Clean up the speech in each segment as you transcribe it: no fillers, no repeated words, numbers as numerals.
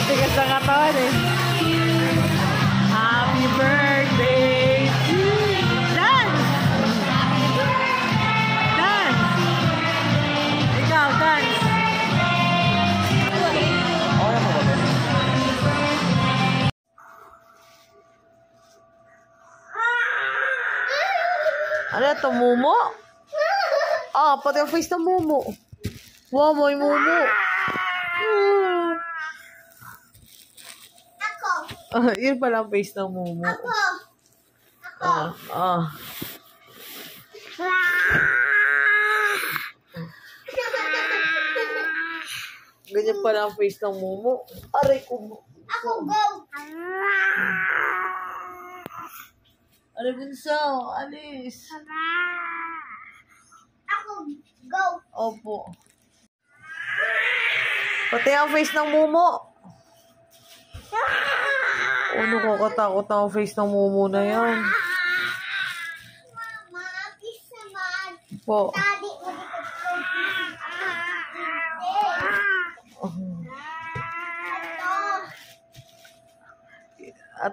Tigas na katawan eh. Happy birthday to you. Dance! Dance! Ikaw, dance! Ano ito, Mumu? Ah, pati ang face ng Mumu. Wow, may Mumu. Yun pala ang face ng Mumu. Ganyan pala ang face ng Mumu. Aray ko. Ako, go! Aray, Bunso. Alis. Ako, go! Opo. Pati ang face ng Mumu. Ano kakatakot ang face ng Mumu na yan? Mama, please naman. Po. Daddy,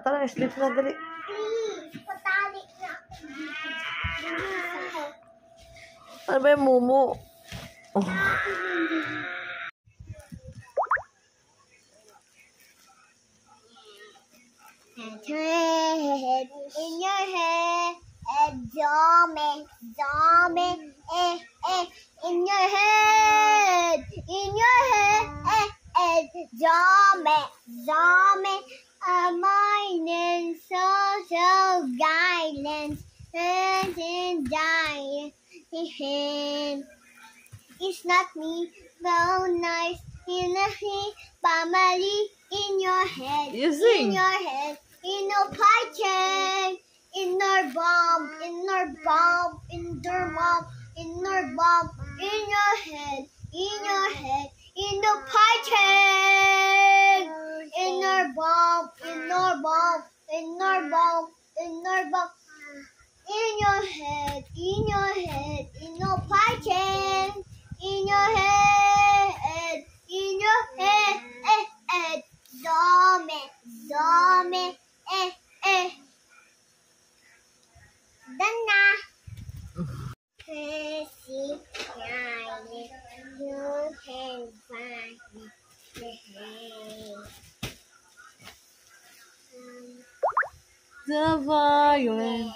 Tara, sleep na dali. please, patali na. Ano ba yung Mumu? In your head, zombie, in your head, zombie, a mind and social guidance, and dying. It's not me, so nice, in the family, in your head, You sing. in your head, in your python, in your bomb, in your bomb, in your bomb, in your bomb, in your head, in your head, in your python, in your bomb, in your bomb, in your bomb, in your bomb. In your head, in your head, in your python, in your head, zombie, done na. Crazy, you can find the The violin.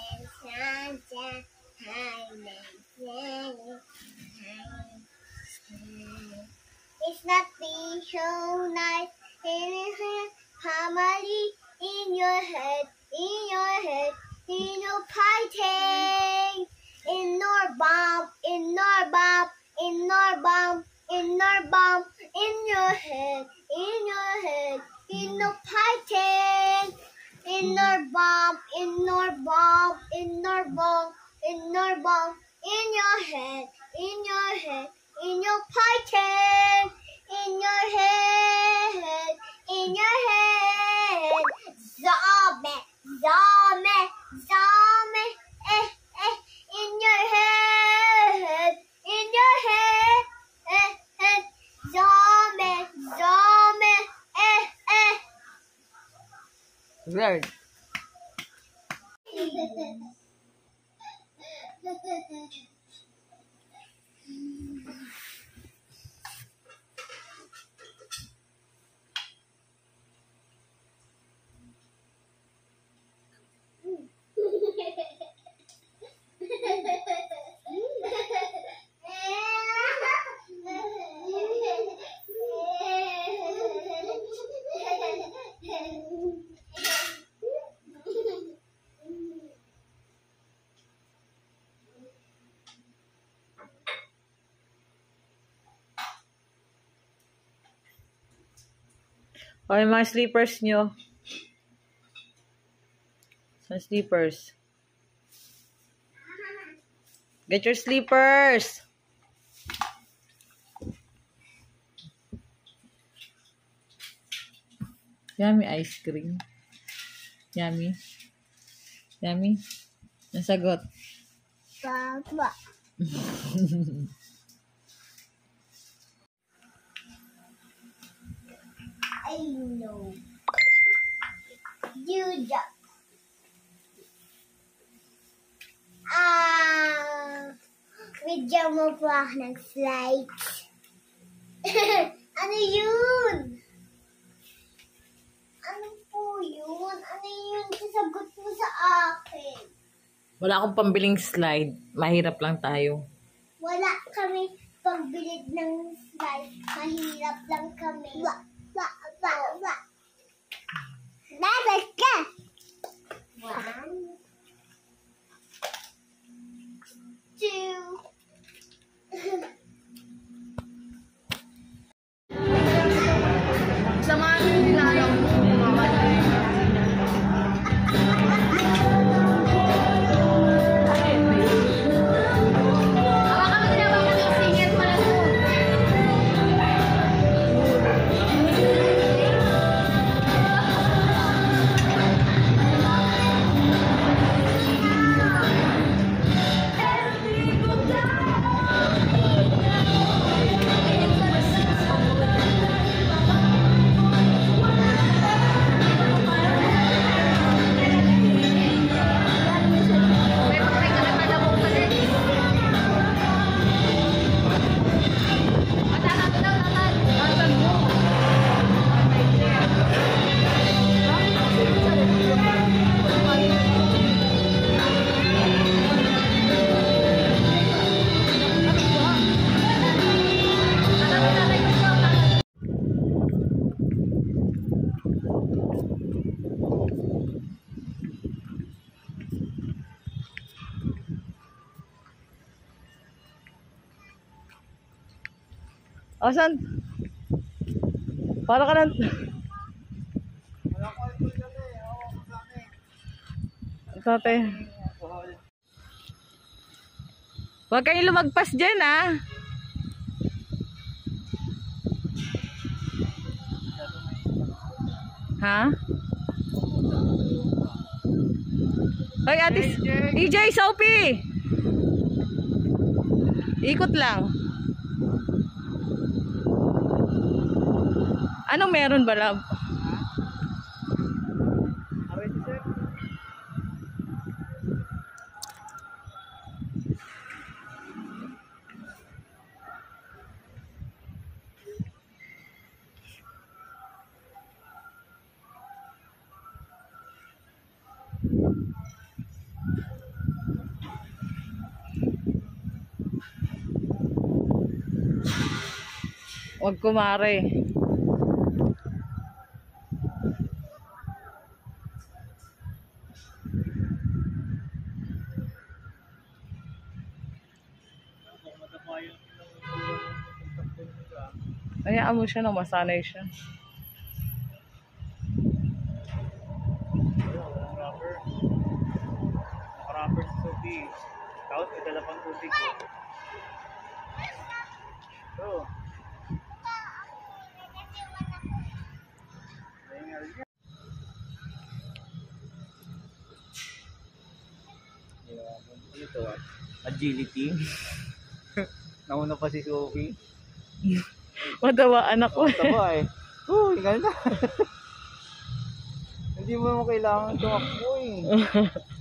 It's not being so nice in your family, in your head, in your python, in your bomb, in your bomb, in your bomb, in your bomb, in your head, in your python. In your bomb, in your bomb, in your bomb, in your bomb, in your head, in your python, in your head, zombie, in your head, zombie, Good. O, yung mga sleepers nyo. Sa sleepers. Get your sleepers! Yummy ice cream. Yummy. Yummy. Nasagot. Papa. I know. You jump. Bigyan mo po ako ng slides. Ano yun? Ano po yun? Ano yun? Sasagot mo sa akin. Wala akong pambiling slide. Mahirap lang tayo. Wala kami pagbilid ng slide. Mahirap lang kami. Dapat ka! 1, 2. Samahan nila lang mo. Asan? Para ka lang. Tate. Huwag kayong lumagpas dyan, ah. Ha? Hoy, ate. DJ Sophie. Ikot lang. Anong meron ba, love? Huwag kumare. Hayaan mo siya na masanay siya. Rapper si Sophie. Tapos may dala pang tubig. So, ito agility. Nauna pa si Sophie. Matawa anak ko. Taba eh. Hingal na. Hindi mo kailangan tumakbo eh.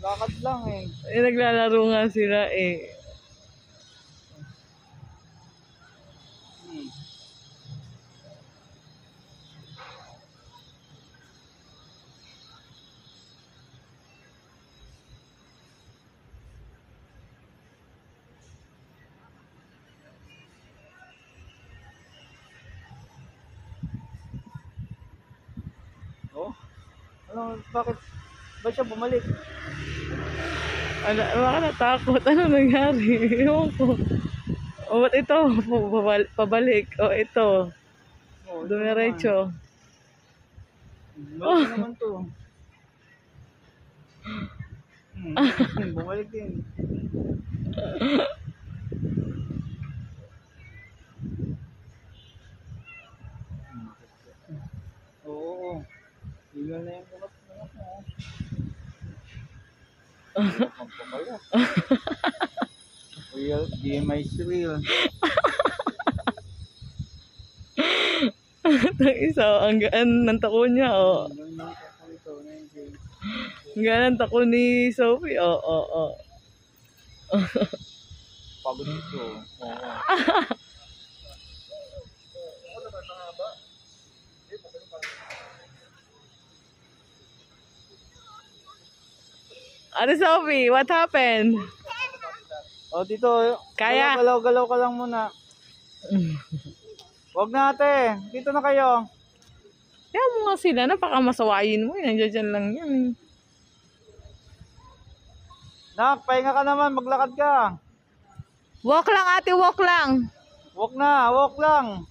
Lakad lang eh. Eh, naglalaro nga sila eh. Oh? Ano, bakit? Ba't siya bumalik? Ano, baka natakot. Ano nangyari? Ewan ko. O, ba't ito? Pabalik. O, ito. Oh, Dumiretso. Bumalik naman to. Bumalik din. Oo. Tingnan na yung bukas mo. Magpapala. Real, DMI is real. Ang isa, ang gaan ng tako niya, oh. Ang gaan ng tako ni Sophie, oh, oh, oh. Pagod ito. Oo. Ate Sophie, what happened? O, dito. Kaya. Galaw-galaw ka lang muna. Wag na ate. Dito na kayo. Kaya mo nga sila, napakamasawayin mo. Nandiyan dyan lang yan. Nak, pahinga ka naman. Maglakad ka. Walk lang ate, walk lang. Walk na. Walk lang.